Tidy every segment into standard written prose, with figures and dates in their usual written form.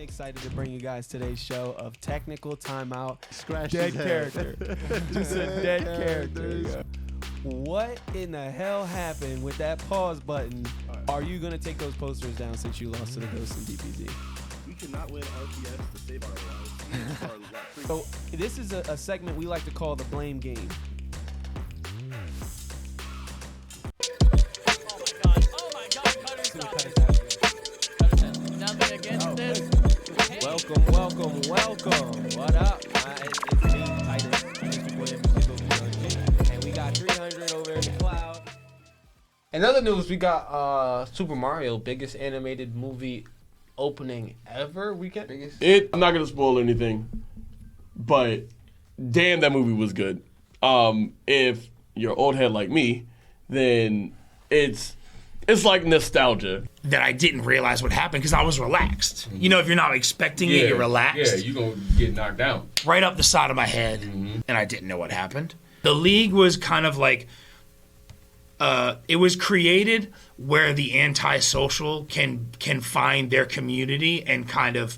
Excited to bring you guys today's show of Technical Timeout. Scratch Dead his head. character. Just a dead character. What in the hell happened with that pause button? Are you going to take those posters down since you lost to the Ghost in DPZ? We cannot win RPS to save our lives. So this is a segment we like to call the blame game. Oh my God, Cutter, stop it. Nothing against this. Welcome. What up? It's me, Titus, Mr. Williams, and we got 300 over in the cloud. In other news, we got Super Mario, biggest animated movie opening ever. I'm not gonna spoil anything, but damn, that movie was good. If you're old head like me, then it's It's like nostalgia. that I didn't realize what happened because I was relaxed. You know, if you're not expecting it, you're relaxed. Yeah, you're going to get knocked out. Right up the side of my head, and I didn't know what happened. The league was kind of like, it was created where the antisocial can find their community and kind of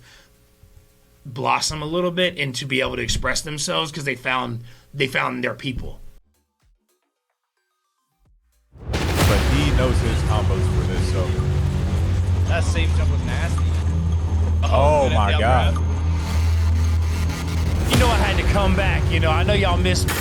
blossom a little bit and to be able to express themselves because they found their people. But he knows his combos for this, so. That safe jump was nasty. Oh my down God. grab. You know I had to come back. You know, I know y'all missed me.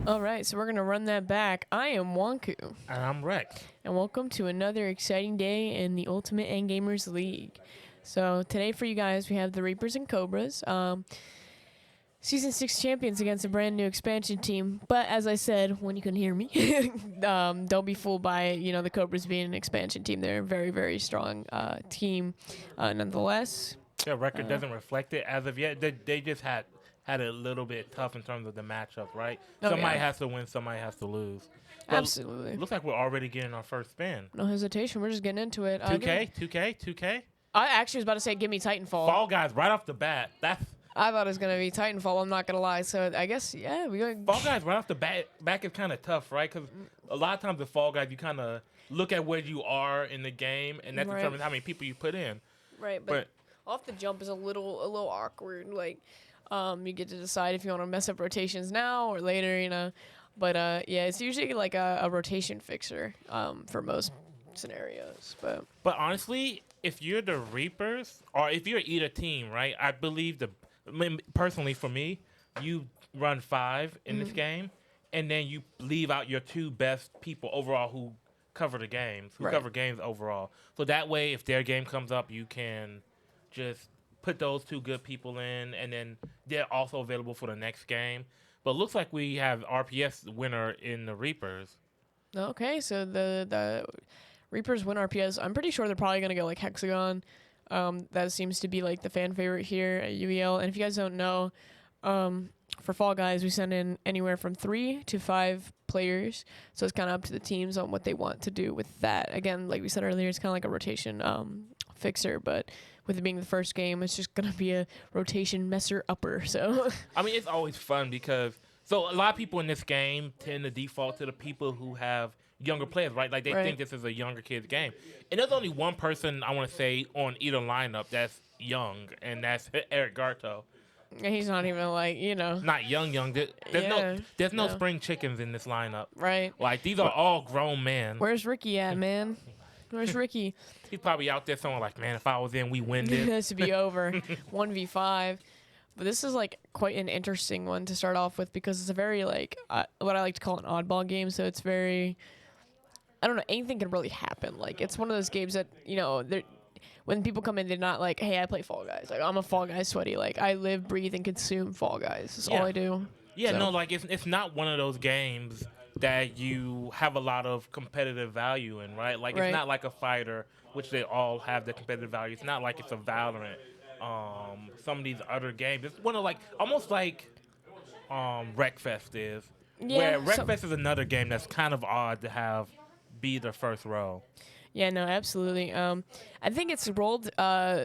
All right, so we're going to run that back. I am Wanku, And I'm Rex. and welcome to another exciting day in the Ultimate Endgamers League. So today for you guys, we have the Reapers and Cobras. Season 6 champions against a brand new expansion team. But as I said, when you couldn't hear me, don't be fooled by, the Cobras being an expansion team. They're a very, very strong team nonetheless. Their record doesn't reflect it as of yet. They just had it a little bit tough in terms of the matchup, right? Oh, Somebody yeah. has to win, somebody has to lose. But Absolutely. Looks like we're already getting our first spin. No hesitation. We're just getting into it. 2K? I actually was about to say, give me Titanfall. Fall Guys right off the bat. I thought it was going to be Titanfall. I'm not going to lie. So I guess, yeah. Fall Guys right off the back is kind of tough, right? Because a lot of times with Fall Guys, you kind of look at where you are in the game, and that Right. determines how many people you put in. Right, but off the jump is a little awkward. Like, you get to decide if you want to mess up rotations now or later, But yeah, it's usually like a rotation fixer for most scenarios. But honestly, if you're the Reapers, or if you're either team, right? I believe personally for me, you run 5 in this game, and then you leave out your 2 best people overall who cover the games, cover games overall. So that way, if their game comes up, you can just put those 2 good people in, and then they're also available for the next game. But it looks like we have RPS winner in the Reapers. okay, so the Reapers win RPS. I'm pretty sure they're probably gonna go like Hexagon. That seems to be like the fan favorite here at UEL. And if you guys don't know, for Fall Guys, we send in anywhere from 3 to 5 players. So it's kind of up to the teams on what they want to do with that. Again, like we said earlier, it's kind of like a rotation fixer, but with it being the first game, it's just going to be a rotation messer upper. So I mean, it's always fun because a lot of people in this game tend to default to the people who have younger players, right? Like they think this is a younger kid's game. And there's only one person I want to say on either lineup that's young, and that's Eric Garto. he's not even like, Not young. There's no spring chickens in this lineup. right. Like these are all grown men. Where's Ricky at, man? Where's Ricky? He's probably out there somewhere like, man, if I was in, we win this. This to be over. 1v5. But this is like quite an interesting one to start off with because it's a very like what I like to call an oddball game. So it's very, I don't know, anything can really happen. Like it's one of those games that when people come in, they're not like, hey, I play Fall Guys. Like I'm a Fall Guys sweaty. Like I live, breathe, and consume Fall Guys. That's all I do. Yeah, So- no, like it's not one of those games that you have a lot of competitive value in, right? Like Right. it's not like a fighter, which they all have the competitive value. It's not like it's a Valorant. Some of these other games, it's one of like almost like Wreckfest is. Yeah, where Wreckfest is another game that's kind of odd to have be the first row. Yeah, no, absolutely. I think it's rolled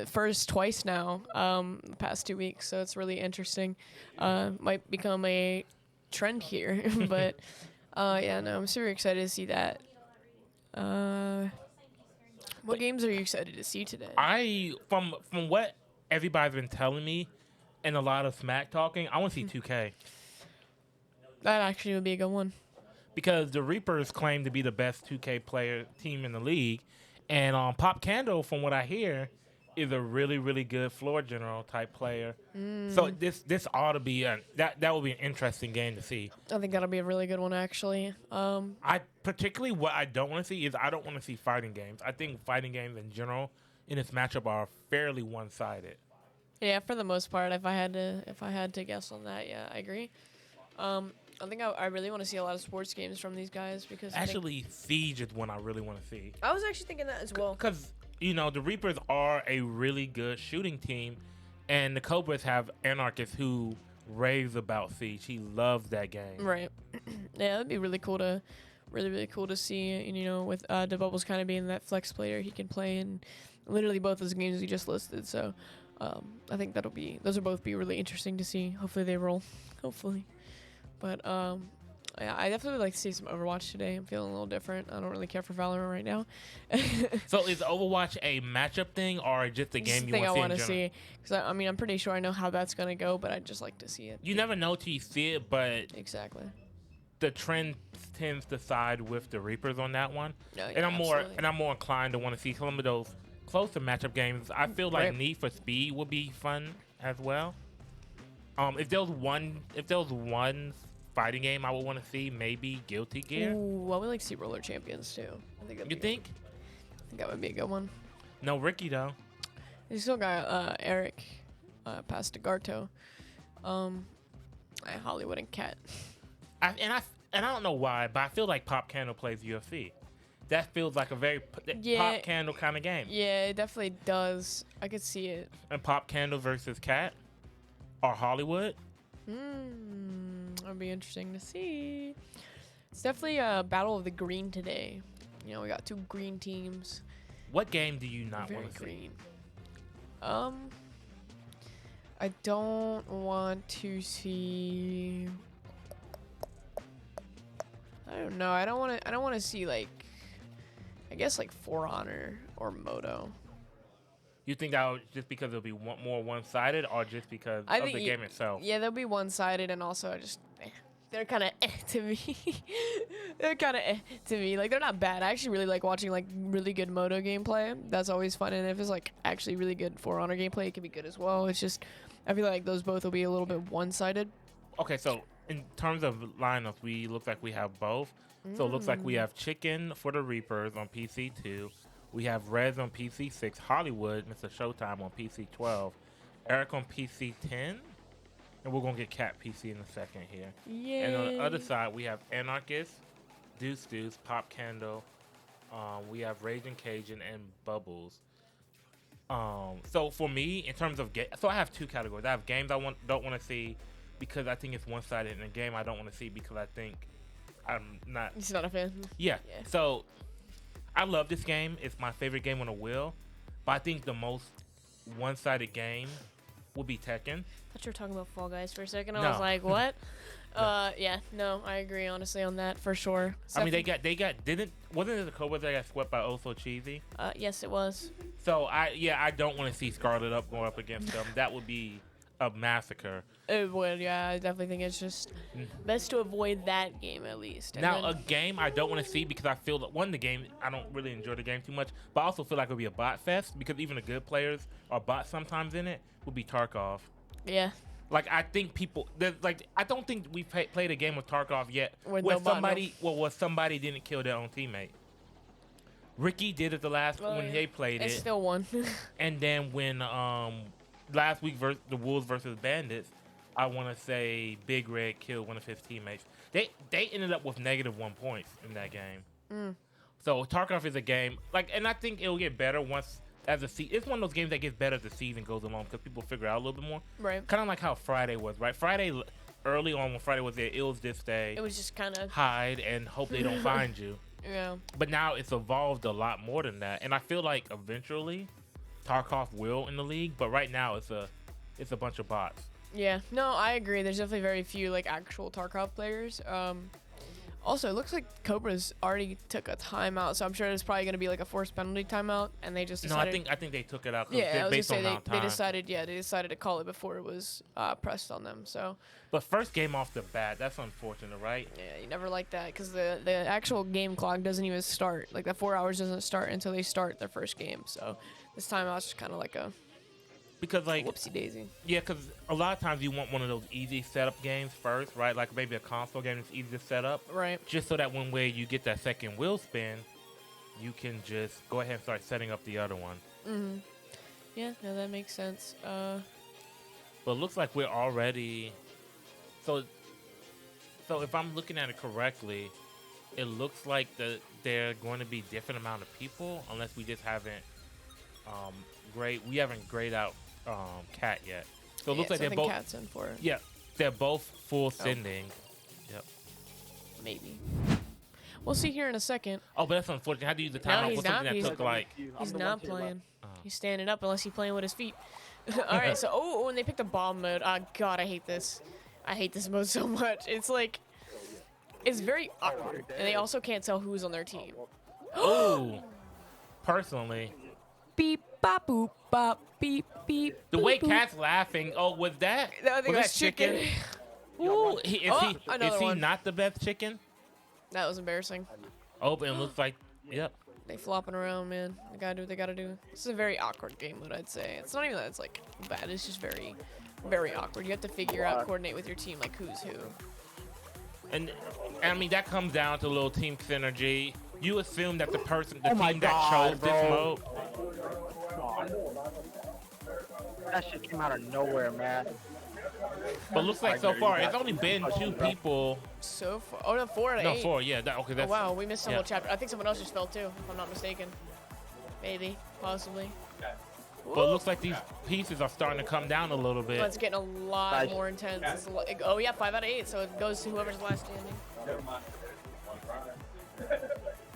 first twice now, the past 2 weeks, so it's really interesting. Might become a trend here, but yeah, no, I'm super excited to see that. What games are you excited to see today? From what everybody's been telling me, and a lot of smack talking, I want to see 2K. That actually would be a good one. Because the Reapers claim to be the best 2K player team in the league, and Pop Candle, from what I hear, is a really, really good floor general type player. So this ought to be that will be an interesting game to see. I think that'll be a really good one, actually. I particularly what I don't want to see is I don't want to see fighting games. I think fighting games in general in this matchup are fairly one-sided. Yeah, for the most part, if I had to guess on that, yeah, I agree. I think I really want to see a lot of sports games from these guys because Actually, Siege is one I really want to see. I was actually thinking that as well. Because, the Reapers are a really good shooting team, and the Cobras have Anarchist who raves about Siege. He loves that game. Right. Yeah, that'd be really cool to see. And, with the Bubbles kind of being that flex player, he can play in literally both those games we just listed. So I think those will both be really interesting to see. Hopefully they roll. Hopefully. But yeah, I definitely would like to see some Overwatch today. I'm feeling a little different. I don't really care for Valorant right now. So is Overwatch a matchup thing or just a game you want to see? Because I'm pretty sure I know how that's gonna go, but I'd just like to see it. You never know till you see it, but Exactly. the trend tends to side with the Reapers on that one. No, yeah, and absolutely. I'm more inclined to want to see some of those closer matchup games. I feel like Right. Need for Speed would be fun as well. If there was one fighting game I would want to see, maybe Guilty Gear. Ooh, I would like to see Roller Champions too. I think that'd You be think? I think that would be a good one. No Ricky though. You still got Eric, Pastagarto, Hollywood and Cat. I don't know why, but I feel like Pop Candle plays UFC. That feels like a very Pop Candle kind of game. Yeah, it definitely does. I could see it. And Pop Candle versus Cat or Hollywood. That'd be interesting to see. It's definitely a battle of the green today. You know, we got two green teams. What game do you not Very want to see? green. I don't want to see. I don't know. I don't want to see like. I guess like For Honor or Moto. You think that would, just because it'll be more one-sided, or just because I of think the game itself? Yeah, they'll be one-sided, and also I just they're kind of to me. They're kind of to me. Like they're not bad. I actually really like watching like really good Moto gameplay. That's always fun. And if it's like actually really good For Honor gameplay, it can be good as well. It's just I feel like those both will be a little bit one-sided. Okay, so in terms of lineups, we look like we have both. So it looks like we have Chicken for the Reapers on PC2. We have Rez on PC6, Hollywood, Mr. Showtime on PC12, Eric on PC10, and we're going to get Cat PC in a second here. Yeah. And on the other side, we have Anarchist, Deuce Deuce, Pop Candle, we have Raging Cajun, and Bubbles. So for me, in terms of so I have two categories. I have games I don't want to see because I think it's one-sided, and a game I don't want to see because I think I'm not. He's not a fan. Yeah. Yeah. So I love this game. It's my favorite game on the wheel. But I think the most one-sided game will be Tekken. I thought you were talking about Fall Guys for a second. No. I was like, what? Yeah, no, I agree honestly on that for sure. I mean, wasn't it the Cobras that got swept by Oh So Cheesy? Yes, it was. So I don't want to see Scarlet Up going up against them. That would be a massacre. It would, yeah. I definitely think it's just best to avoid that game at least. And Now, then- a game I don't want to see because I feel that the game, I don't really enjoy the game too much, but I also feel like it'll be a bot fest because even the good players are bots sometimes in it, would be Tarkov. yeah. Like, I think I don't think we've played a game with Tarkov yet With where no bot, somebody didn't kill their own teammate. Ricky did it when they played It's it. still one. And then when last week the Wolves versus Bandits, I want to say Big Red killed one of his teammates. They ended up with -1 points in that game. So Tarkov is a game and I think it'll get better once it's one of those games that gets better as the season goes along because people figure out a little bit more. Right. Kind of like how Friday was, right? Friday early on when Friday was there, it was this day. It was just kind of Hide and hope they don't find you. yeah. But now it's evolved a lot more than that, and I feel like eventually Tarkov will in the league. But right now it's a bunch of bots. Yeah. No, I agree. There's definitely very few like actual Tarkov players. Also, it looks like Cobras already took a timeout, so I'm sure it's probably going to be like a forced penalty timeout, and they just decided. No, I think they took it out. Yeah, I was based gonna on say amount of they time. decided to call it before it was pressed on them. So But first game off the bat, that's unfortunate, right? yeah, you never like that because the actual game clock doesn't even start. Like the 4 hours doesn't start until they start their first game. So this timeout's just kind of like a Because like whoopsie daisy. yeah, because a lot of times you want one of those easy setup games first, right? Like maybe a console game that's easy to set up. Right. Just so that when you get that second wheel spin, you can just go ahead and start setting up the other one. Mhm. Yeah, no, that makes sense. But it looks like we're already. So if I'm looking at it correctly, it looks like there are going to be different amount of people unless we just haven't we haven't grayed out Cat yet. So it looks like I they're think both. Cat's in for it. Yeah, they're both full sending. Yep. Maybe. We'll see here in a second. Oh, but that's unfortunate. How do you use the No, timeout? he's What's something not. that took like? He's not playing. He's standing up unless he's playing with his feet. All right, so and they picked a bomb mode. God, I hate this. I hate this mode so much. It's like it's very awkward, and they also can't tell who's on their team. Ooh. Personally, Beep bop boop bop beep beep. the way boop, boop. Cat's laughing. Oh, was that? I think was that's that chicken? Ooh, is another he one. not the best chicken? That was embarrassing. Oh, and it looks like. Yep. They flopping around, man. They gotta do what they gotta do. This is a very awkward game mode, I'd say. It's not even that it's like bad. It's just very, very awkward. You have to figure out, coordinate with your team, like who's who. And I mean, that comes down to a little team synergy. You assume that the team that chose this mode. That shit came out of nowhere, man. But looks like so far, it's only been 2 people. So far. Oh, no, 4 out of 8. No, 4, yeah. Okay, Oh, that's. wow, we missed some whole chapter. I think someone else just fell too, if I'm not mistaken. Maybe, possibly. But it looks like these pieces are starting to come down a little bit. Oh, it's getting a lot more intense. It's oh, yeah, 5 out of 8, so it goes to whoever's last standing.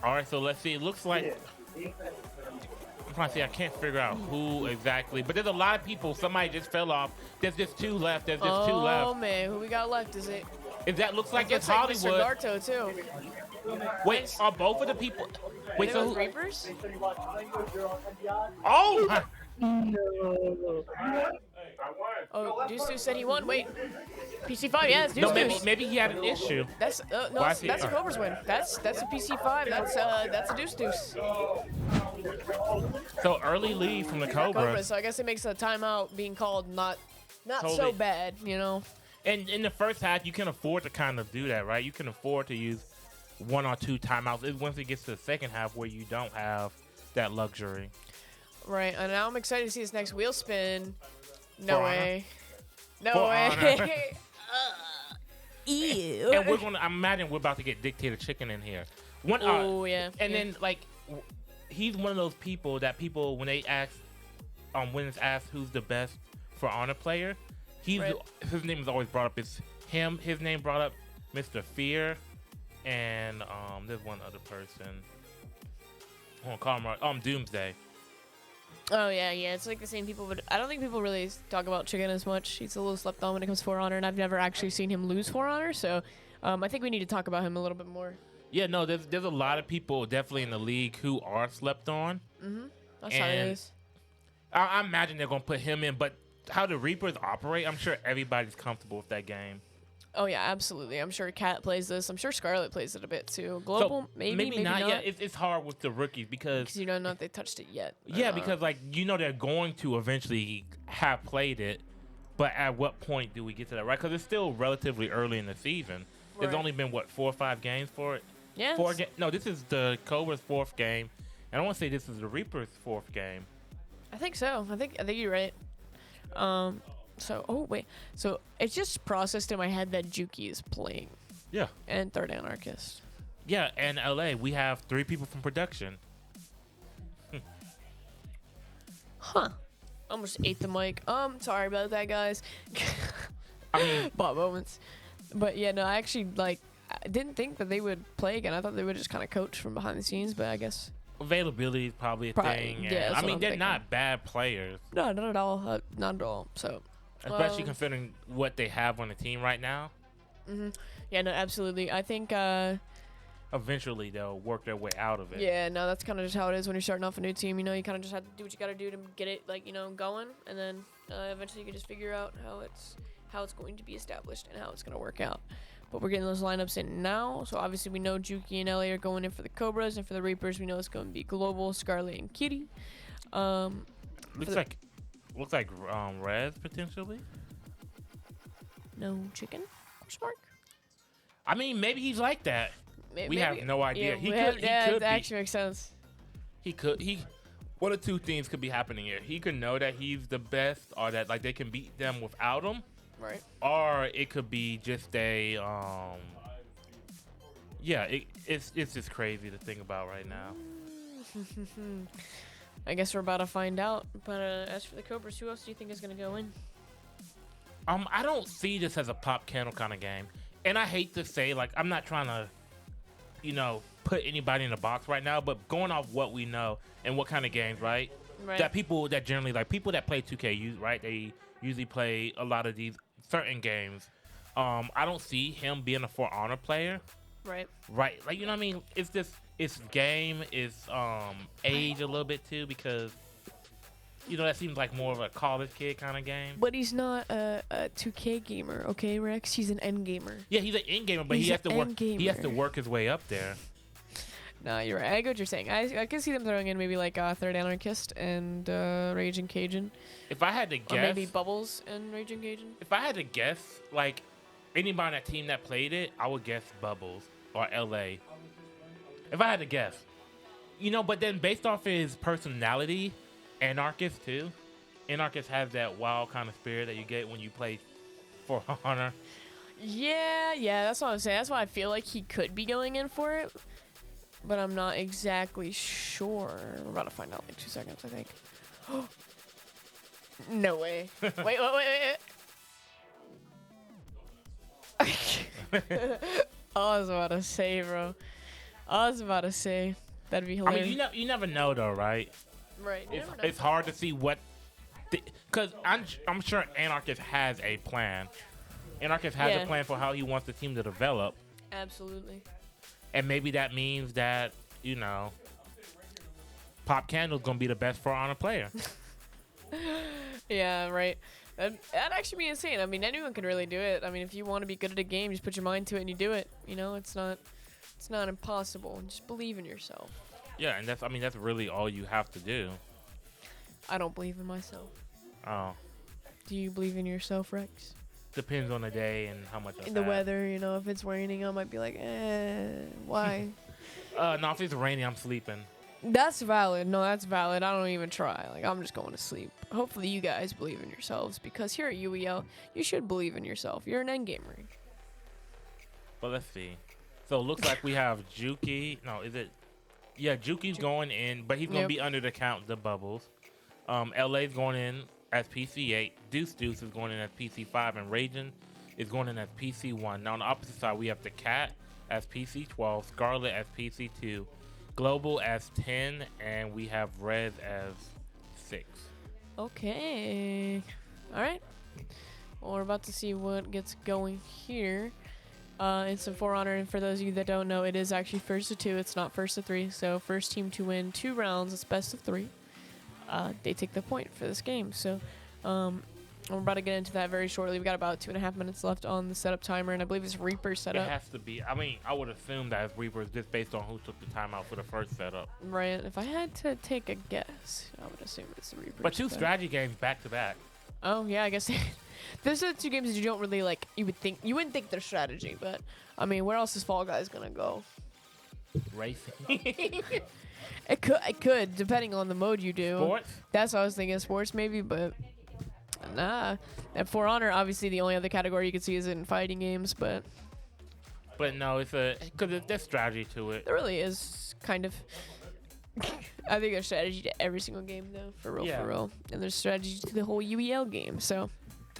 All right, so let's see. It looks like I'm trying to see. I can't figure out who exactly, but there's a lot of people. Somebody just fell off. There's just 2 left. There's just 2 left. Oh man, who we got left? Is it? That looks like it's Like Hollywood. Mr. Garto too. Wait, are both of the people? Wait, so Reapers? Oh! Oh, Deuce said he won. Wait, PC5, yeah, it's Deuce. No, maybe he had an issue. That's no, that's a Cobras win. That's a PC5. That's a Deuce. So early lead from the Cobras. So I guess it makes a timeout being called not Totally. so bad, you know. And in the first half, you can afford to kind of do that, right? You can afford to use 1 or 2 timeouts. It's once it gets to the second half where you don't have that luxury. Right, and now I'm excited to see this next wheel spin. No For way. No For way. Ew. And we're gonna. I imagine we're about to get dictator chicken in here. Oh yeah. And then like, he's one of those people that people when they ask, when it's asked who's the best For Honor player, his name is always brought up. It's him. His name brought up, Mr. Fear, and there's one other person. I want to call him Doomsday. Oh yeah. It's like the same people, but I don't think people really talk about Chicken as much. He's a little slept on when it comes to For Honor, and I've never actually seen him lose For Honor. So I think we need to talk about him a little bit more. Yeah, no, there's a lot of people definitely in the league who are slept on. That's how it is. I imagine they're gonna put him in, but how the Reapers operate, I'm sure everybody's comfortable with that game. Oh yeah, absolutely. I'm sure Kat plays this. I'm sure Scarlet plays it a bit too. Global, So, maybe not. Yeah, it's hard with the rookies because you don't know if they touched it yet. yeah, because like they're going to eventually have played it, but at what point do we get to that, right? Because it's still relatively early in the season. There's only been 4 or 5 games for it. Yeah. 4 No, this is the Cobra's 4th game, and I want to say this is the Reapers' 4th game. I think so. I think you're right. So it's just processed in my head that Juki is playing. Yeah. And Third Anarchist. Yeah, and LA, we have 3 people from production. Huh. Almost ate the mic. Sorry about that, guys. I mean, bot moments. But yeah, no, I actually I didn't think that they would play again. I thought they would just kind of coach from behind the scenes, but I guess availability is probably a thing. Yeah, I mean, they're not bad players. No, not at all. Not at all. So, especially considering what they have on the team right now. Yeah, no, absolutely. I think eventually they'll work their way out of it. Yeah, no, that's kind of just how it is when you're starting off a new team. You know, you kind of just have to do what you got to do to get it going, and then eventually you can just figure out how it's going to be established and how it's going to work out. But we're getting those lineups in now. So obviously we know Juki and LA are going in for the Cobras, and for the Reapers we know it's going to be Global, Scarlet, and Kitty. Looks like Rez potentially. No chicken? Question mark? I mean, maybe he's like that. Maybe, we have no idea. Yeah, He could that be. actually makes sense. One of 2 things could be happening here. He could know that he's the best, or that they can beat them without him. Right. Or it could be just a it's just crazy to think about right now. I guess we're about to find out. But as for the Cobras, who else do you think is going to go in? I don't see this as a pop candle kind of game. And I hate to say, I'm not trying to, put anybody in a box right now, but going off what we know and what kind of games, right? That people that generally, people that play 2K, right? They usually play a lot of these certain games. I don't see him being a For Honor player. Right. Right. You know what I mean? It's just, it's game, it's age a little bit too, because that seems like more of a college kid kind of game. But he's not a 2K gamer, okay, Rex? He's an end gamer. Yeah, he's an end gamer, but he has to work. He has to work his way up there. No, you're right. I get what you're saying. I can see them throwing in maybe Third Anarchist and Raging Cajun. If I had to guess, or maybe Bubbles and Raging Cajun. If I had to guess, anybody on that team that played it, I would guess Bubbles or LA. If I had to guess. You know, but then based off his personality, Anarchist too. Anarchist has that wild kind of spirit that you get when you play for Honor. Yeah, that's what I'm saying. That's why I feel like he could be going in for it. But I'm not exactly sure. We're about to find out in like 2 seconds, I think. No way. Wait. I was about to say, bro. That'd be hilarious. I mean, you never know though, right? Right. It's hard to see what, because I'm sure Anarchist has a plan. Anarchist has a plan for how he wants the team to develop, Absolutely. and maybe that means that Pop Candle's gonna be the best For Honor player. Yeah, right. That'd actually be insane. I mean, anyone can really do it. I mean, if you want to be good at a game, just put your mind to it and you do it. You know, it's not impossible. Just believe in yourself. Yeah, and that's really all you have to do. I don't believe in myself. Oh, Do you believe in yourself, Rex? depends on the day and how much. In the weather, you know, if it's raining, I might be like, why? No, if it's raining, I'm sleeping. That's valid. No, that's valid. I don't even try. Like, I'm just going to sleep. Hopefully you guys believe in yourselves, because here at UEL, you should believe in yourself. You're an endgamer. But let's see. So it looks like we have Juki. No, is it? Yeah, Juki's going in, but he's going to be under the count, the Bubbles. LA's going in as PC8. Deuce is going in as PC5. And Raging is going in as PC1. Now, on the opposite side, we have the Cat as PC12. Scarlet as PC2. Global as 10. And we have Rez as 6. Okay. All right. Well, we're about to see what gets going here. It's a For Honor, and for those of you that don't know, it is actually first to 2. It's not first to 3. So first team to win 2 rounds, it's best of 3. They take the point for this game. So we're about to get into that very shortly. We got about 2.5 minutes left on the setup timer, and I believe it's Reaper setup. It has to be. I mean, I would assume that it's Reaper just based on who took the timeout for the first setup. Right. If I had to take a guess, I would assume it's the Reaper. But 2 strategy games back to back. Oh yeah, I guess. Those are the 2 games that you don't really like. You wouldn't think they're strategy, but I mean, where else is Fall Guys gonna go? Racing. It could, depending on the mode you do. Sports? That's what I was thinking, sports maybe, but nah. And For Honor, obviously, the only other category you could see is in fighting games, but no, because there's strategy to it. there really is kind of. I think there's strategy to every single game, though, for real. And there's strategy to the whole UEL game, so.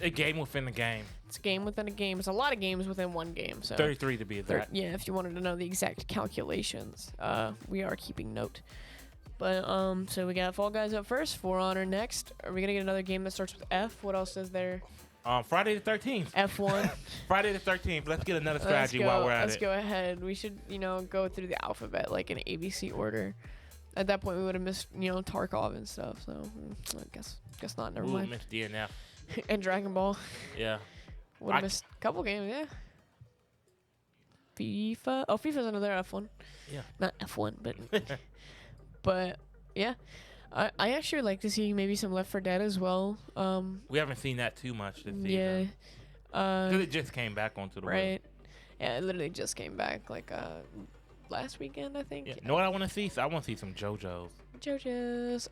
A game within a game. It's a game within a game. It's a lot of games within one game. So 33 to be exact. Yeah, if you wanted to know the exact calculations, we are keeping note. But so we got Fall Guys up first, For Honor next. Are we gonna get another game that starts with F? What else is there? Friday the 13th. F1. Friday the 13th. Let's get another strategy while we're at it. Let's go ahead. We should, go through the alphabet like in ABC order. At that point, we would have missed, Tarkov and stuff. So I guess not. Never mind. Missed DNF. And Dragon Ball. Yeah. Would have missed a couple games, yeah. FIFA. Oh, FIFA's another F1. Yeah. Not F1, but yeah. I actually like to see maybe some Left 4 Dead as well. We haven't seen that too much this season. Yeah. Because it just came back onto the right. Yeah, it literally just came back like last weekend, I think. Yeah. Know what I want to see? I want to see some JoJo's. JoJo's.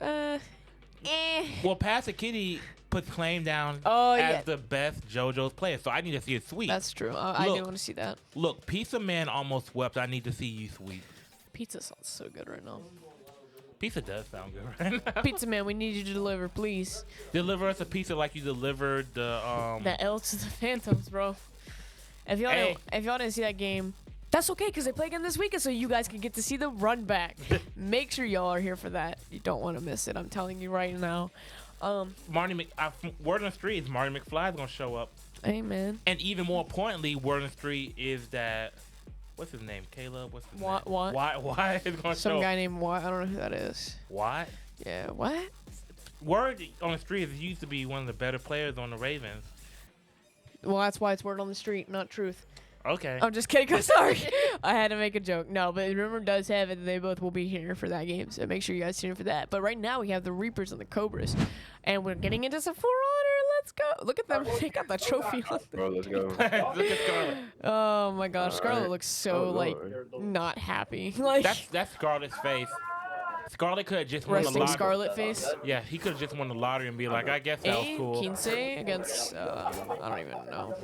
Well, Pastor Kitty put claim down as the best JoJo's player, so I need to see it sweep. That's true. I do want to see that. Look, Pizza Man almost swept. I need to see you sweep. Pizza sounds so good right now. Pizza does sound good right now. Pizza Man, we need you to deliver, please. Deliver us a pizza like you delivered the L to the Phantoms, bro. If y'all didn't see that game, that's okay, because they play again this weekend, so you guys can get to see the run back. Make sure y'all are here for that. You don't want to miss it. I'm telling you right now. Word on the street is Marty McFly is going to show up. Hey, man. And even more importantly, word on the street is that, what's his name? Caleb? What's his name? Why is going to show up? Some guy named Watt. I don't know who that is. Watt? Yeah, what? Word on the street is he used to be one of the better players on the Ravens. Well, that's why it's word on the street, not truth. Okay. I'm just kidding. I'm sorry. I had to make a joke. No, but rumor does have it that they both will be here for that game, so make sure you guys tune in for that. But right now we have the Reapers and the Cobras, and we're getting into some For Honor. let's go. Look at them. They got the trophy on them. Bro, let's go. Look at Scarlet. Oh my gosh, Scarlet Alright. looks so Oh, like Lord. not happy. Like That's Scarlet's face. Scarlet could have just won the resting lottery. Scarlet face. Yeah, he could have just won the lottery and be like, I guess that was cool. Kinsey against I don't even know.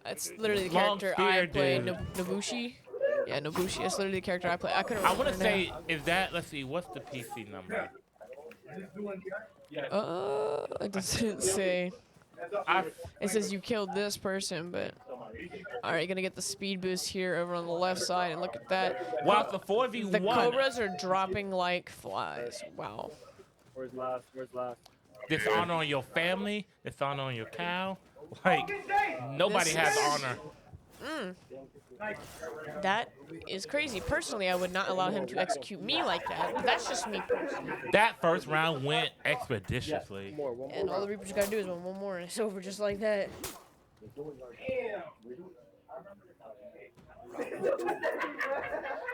It's literally the Long character I spear, play, dude. Nobushi. Yeah, Nobushi. That's literally the character I play. I couldn't. I want to remember say, is that, let's see, what's the PC number? it doesn't say. I, It says you killed this person, but all right, gonna get the speed boost here over on the left side, and look at that. well, it's a 4v1. The Cobras are dropping like flies. Wow. Where's last? Where's last? Dishonor on your family, dishonor on your cow. Like, nobody This has is- honor. That is crazy. Personally, I would not allow him to execute me like that. But that's just me personally. That first round went expeditiously. And all the Reapers gotta do is win one more, and it's over just like that.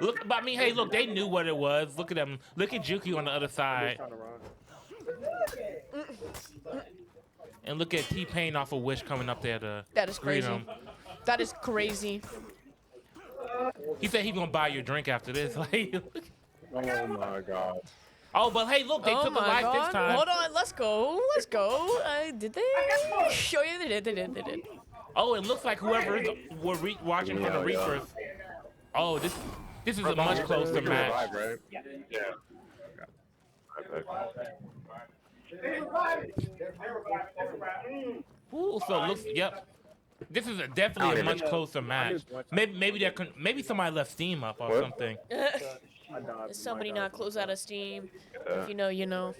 Look, but I mean, hey, look, they knew what it was. Look at them. Look at Juki on the other side. And look at T-Pain off of Wish coming up there to That is greet crazy. him. That is crazy. He said he's gonna buy your drink after this. Like, Oh my god. oh, but hey, look, they Oh took a my life god. this time. Hold on, let's go. Let's go. Did they? Oh yeah, they did. They did. They did. Oh, it looks like whoever were watching from the Reapers. Oh, this is a much closer match. Right? Yeah. Ooh, so it looks, yep. This is definitely a much closer match. Maybe somebody left Steam up or What? something. Is somebody not close out of Steam? If you know, you know.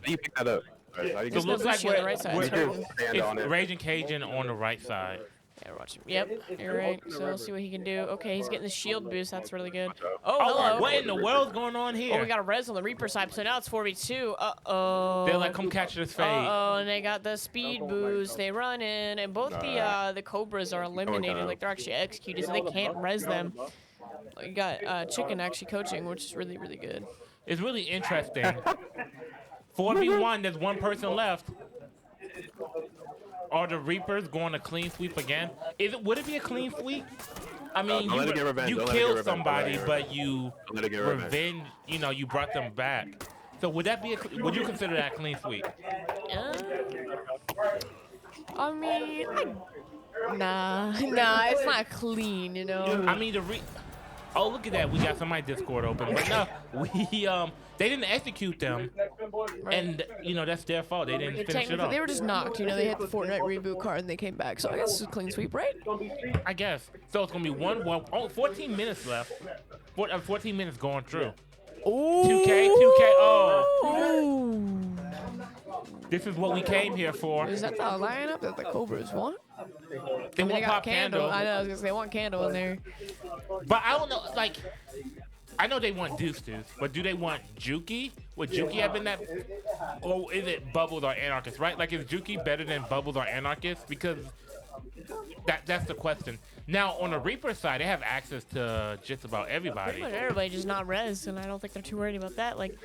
How you pick that up? How you So get it looks like Nobushi on the right side. stand on it's it? Raging Cajun on the right side. Yeah, watch him. Yep, you're right. So let's see what he can do. Okay, he's getting the shield boost. That's really good. Oh, Oh, hello. what in the world's going on Oh, we here? got a res on the Reaper side, so now it's 4v2. Uh-oh. They're like, come catch this fade. Uh-oh, and they got the speed boost. They run in, and both the Cobras are eliminated. Like, they're actually executed, so they can't res them. You got Chicken actually coaching, which is really, really good. It's really interesting. 4v1, there's one person left. Are the Reapers going to clean sweep again? Would it be a clean sweep? I mean, Don't let it get revenge. you Don't let it get killed revenge. Don't let somebody, it get but you Don't let it get revenge. revenge. You know, you brought them back. So would that be would you consider that a clean sweep? I mean, nah, it's not clean, you know. I mean, oh, look at that. We got somebody Discord open, but no, they didn't execute them, and you know that's their fault. They didn't finish it Technically, off. they were just knocked. You know, they hit the Fortnite reboot card and they came back. So I guess it's a clean sweep, right? I guess. So it's gonna be 14 minutes left. 14 minutes going through. Ooh. 2K. Oh, this is what we came here for. Is that the lineup that the Cobras want? They want got Pop Candle. I know. I was gonna say they want Candle in there. But I don't know, like, I know they want Deuce, but do they want Juki? Would Juki have been that? Or is it Bubbles or Anarchist, right? Like, is Juki better than Bubbles or Anarchist? Because that's the question. Now, on the Reaper side, they have access to just about everybody. Pretty much everybody just not res, and I don't think they're too worried about that. Like,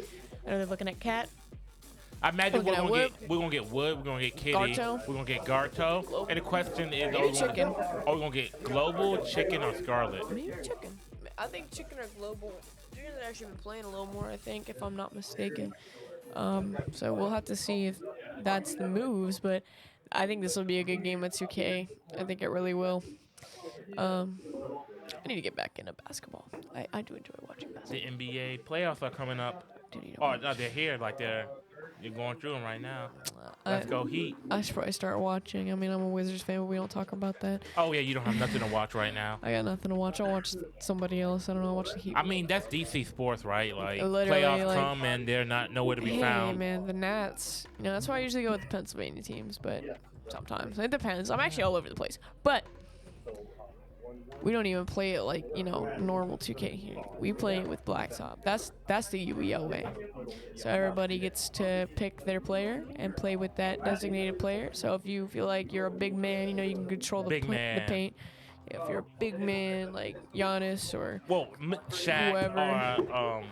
I know they're looking at Cat. I imagine we're Looking gonna at get Wood, we're gonna get Kitty, Garto. we're gonna get Garto, and the question is, Maybe Chicken. are we gonna get Global, Chicken, or Scarlet? Maybe Chicken. I think Chicken or Global. Chicken's actually been playing a little more, I think, if I'm not mistaken. So we'll have to see if that's the moves, but I think this will be a good game at 2K. I think it really will. I need to get back into basketball. I do enjoy watching basketball. The NBA playoffs are coming up. Do need to Oh, watch. no, they're here, like you're going through them right now. Let's go Heat. I should probably start watching. I mean, I'm a Wizards fan, but we don't talk about that. Oh yeah, you don't have nothing to watch right now. I got nothing to watch. I'll watch somebody else. I don't know. I'll watch the Heat. I mean, that's DC sports, right? Like, Literally, playoffs like- come and they're not nowhere to be Hey, found. man, the Nats. You know, that's why I usually go with the Pennsylvania teams, but sometimes it depends. I'm actually all over the place, but we don't even play it like, you know, normal 2K here. We play it with Blacktop. That's the UEL way. So everybody gets to pick their player and play with that designated player. So if you feel like you're a big man, you know, you can control the Big man. the paint. If you're a big man like Giannis or Well, Shaq Whoever. or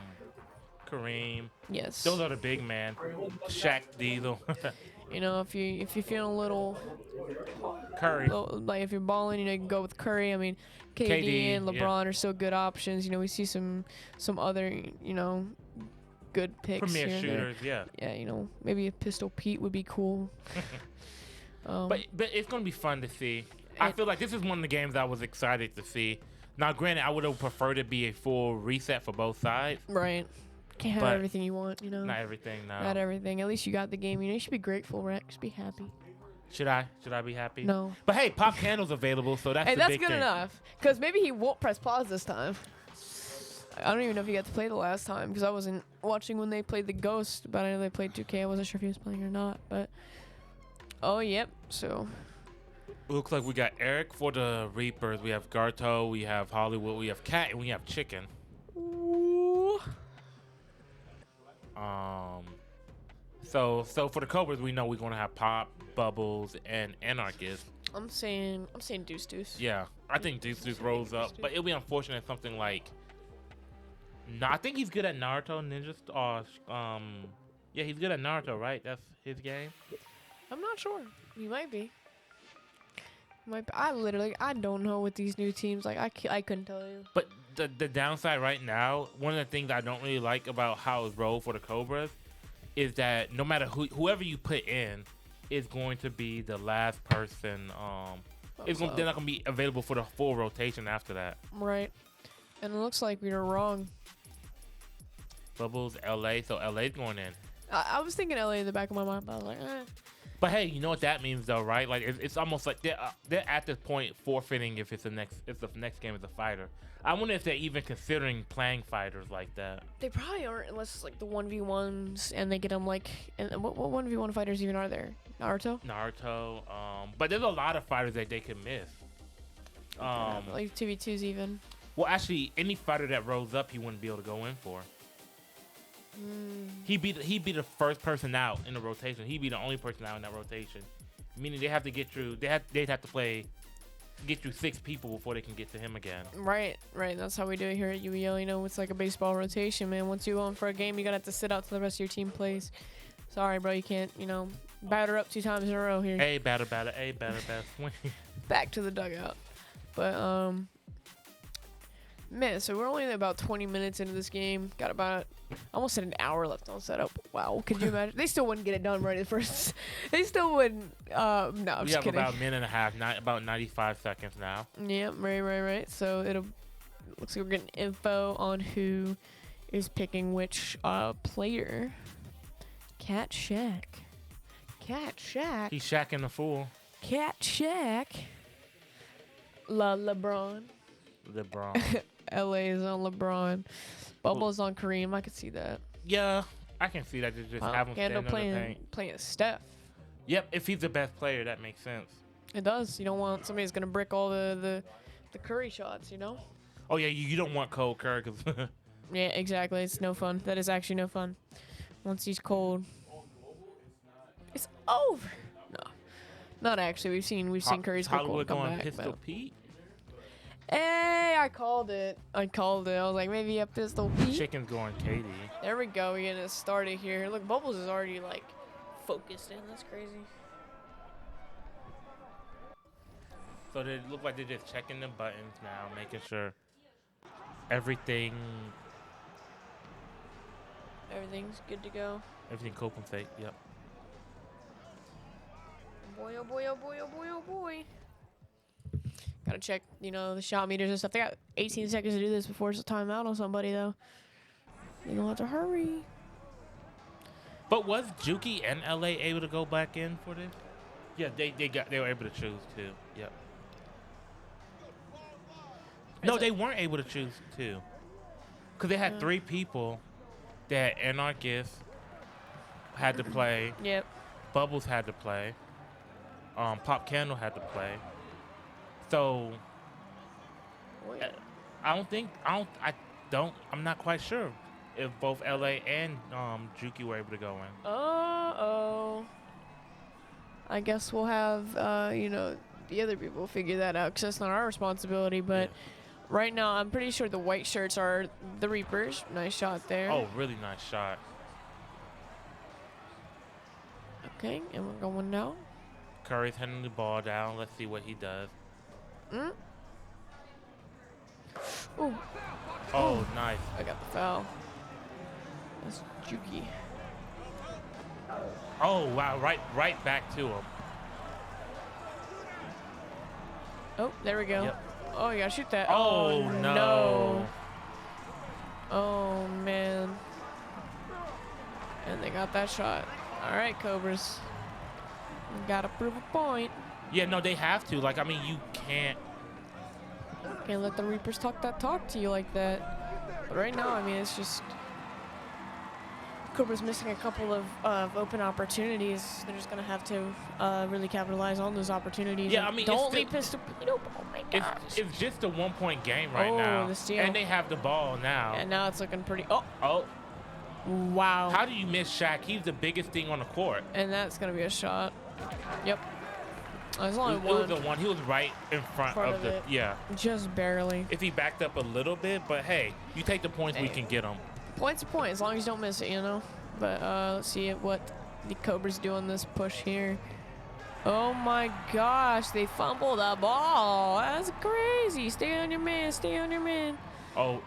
Kareem. yes. Those are the big man. Shaq, Diesel. You know, if you're feeling a little Curry. like if you're balling, you know, you can go with Curry. I mean, KD, KD, and yeah. LeBron are still good options. You know, we see some other, you know, good picks Premier here and there. shooters, yeah. Yeah, you know, maybe a Pistol Pete would be cool. But it's gonna be fun to see. I feel like this is one of the games I was excited to see. Now, granted, I would have preferred it be a full reset for both sides. Right. Can't have But everything you want, you know. Not everything, no. Not everything. At least you got the game. You know, you should be grateful, Rex. Be happy. Should I be happy? No. But hey, Pop Candle's available, so that's Hey, the that's big good thing. enough. Because maybe he won't press pause this time. I don't even know if he got to play the last time because I wasn't watching when they played the Ghost, but I know they played 2K. I wasn't sure if he was playing or not, but oh, yep. So Looks like we got Eric for the Reapers. We have Garto, we have Hollywood, we have Cat, and we have Chicken. ooh. So for the Cobras, we know we're gonna have Pop, Bubbles, and Anarchist. I'm saying Deuce Deuce. Yeah, I think Deuce rolls up, but it'll be unfortunate if something like. No, I think he's good at Naruto Ninja. Yeah, he's good at Naruto, right? That's his game. I'm not sure. He might be. I don't know with these new teams. Like I couldn't tell you. But the downside right now, one of the things I don't really like about how it's rolled for the Cobras, is that no matter whoever you put in, is going to be the last person. They're not gonna be available for the full rotation after that. Right. And it looks like we were wrong. Bubbles, LA, so LA's going in. I was thinking LA in the back of my mind, but I was like, But hey, you know what that means though, right? Like it's almost like they're at this point forfeiting if the next game is a fighter. I wonder if they're even considering playing fighters like that. They probably aren't unless it's like the 1v1s and they get them like. And what 1v1 fighters even are there? Naruto. But there's a lot of fighters that they could miss. Like 2v2s even. Well, actually, any fighter that rolls up, he wouldn't be able to go in for. He'd be the first person out in the rotation. He'd be the only person out in that rotation. Meaning they have to get through. They'd have to get through 6 people before they can get to him again. Right. That's how we do it here at UEL. You know, it's like a baseball rotation, man. Once you go in for a game, you're gonna have to sit out till the rest of your team plays. Sorry, bro, you can't. You know, batter up 2 times in a row here. Hey, batter, hey, batter, swing. Back to the dugout. But man, so we're only about 20 minutes into this game. Got about almost an hour left on setup. Wow, could you imagine? They still wouldn't get it done right at first. They still wouldn't. No, I'm We just have kidding. about a minute and a half, about 95 seconds now. Yeah, right. So looks like we're getting info on who is picking which player. Cat Shack. He's shacking the fool. Cat Shack. LeBron. LA is on LeBron. Bubbles on Kareem. I could see that. Yeah, I can see that. They just have him stand Candle on the paint. playing Steph. Yep, if he's the best player, that makes sense. It does. You don't want somebody who's gonna brick all the Curry shots. You know. Oh yeah, you don't want cold Curry because. Yeah, exactly. It's no fun. That is actually no fun. Once he's cold, it's over. No, not actually. We've seen Curry's go cold Hollywood come going back. Pistol But. Pete. Hey, I called it. I was like, maybe a Pistol Pete. Chicken's going Katie. There we go. We're getting it started here. Look, Bubbles is already like focused in. That's crazy. So they look like they're just checking the buttons now, making sure everything's good to go. everything compensate. Yep. Boy, oh boy, oh boy, oh boy, oh boy. Gotta check, you know, the shot meters and stuff. They got 18 seconds to do this before it's a timeout on somebody, though. You're gonna have to hurry. But was Juki and LA able to go back in for this? Yeah, they were able to choose too. Yep. No, they weren't able to choose too. Cause they had 3 people that Anarchist had to play. Yep. Bubbles had to play. Pop Candle had to play. So I'm not quite sure if both LA and Juki were able to go in. Uh-oh. I guess we'll have, you know, the other people figure that out because that's not our responsibility. But right now, I'm pretty sure the white shirts are the Reapers. Nice shot there. Oh, really nice shot. Okay, and we're going down. Curry's handing the ball down. Let's see what he does. Mm. Ooh, Oh, nice. I got the foul. That's Juki. Oh, wow. Right back to him. Oh, there we go. Yep. Oh, you gotta shoot that. Oh, no. Oh, man. And they got that shot. All right, Cobras. You gotta prove a point. Yeah, no, they have to. Like, I mean, you can't. Can't let the Reapers talk to you like that. But right now, I mean, it's just Cobra's missing a couple of open opportunities. They're just gonna have to really capitalize on those opportunities. Yeah, I mean, don't it's leave pistol. Oh my gosh. It's just a 1 point game right Oh, now. the steal. And they have the ball now. And now it's looking pretty. Oh, Oh, wow. how do you miss Shaq? He's the biggest thing on the court. And that's gonna be a shot. Yep. There's only It was one. the one. He was right in front of the. it. Yeah. Just barely. If he backed up a little bit, but hey, you take the points, we can get them. Point's a point, as long as you don't miss it, you know? But let's see what the Cobras do on this push here. Oh my gosh, they fumbled the ball. That's crazy. Stay on your man, stay on your man. Oh.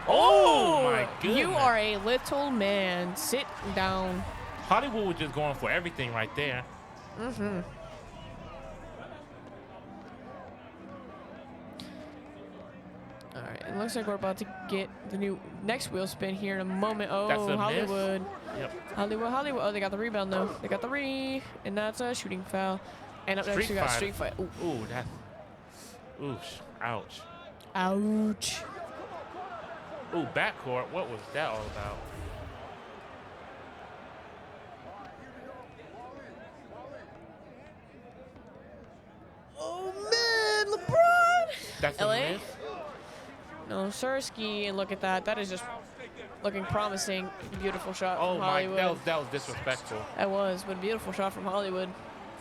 Oh my goodness. You are a little man. Sit down. Hollywood was just going for everything right there. Mm-hmm. All right, it looks like we're about to get the new next wheel spin here in a moment. Oh, That's a miss. Hollywood. Yep. Hollywood. Oh, they got the rebound though. They got the and that's a shooting foul. And up next we got street fight. Ooh. Ooh, that's. Ooh, ouch. Ouch. Ooh, backcourt. What was that all about? Oh man, LeBron. That's LA? a miss. No, Sirski, and look at that. That is just looking promising. Beautiful shot Oh from my, Hollywood. that was disrespectful. That was, but a beautiful shot from Hollywood.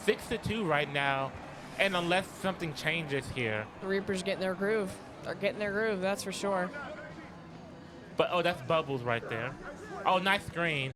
6-2 right now, and unless something changes here. The Reapers getting their groove. They're getting their groove, that's for sure. But oh, that's Bubbles right there. Oh, nice screen.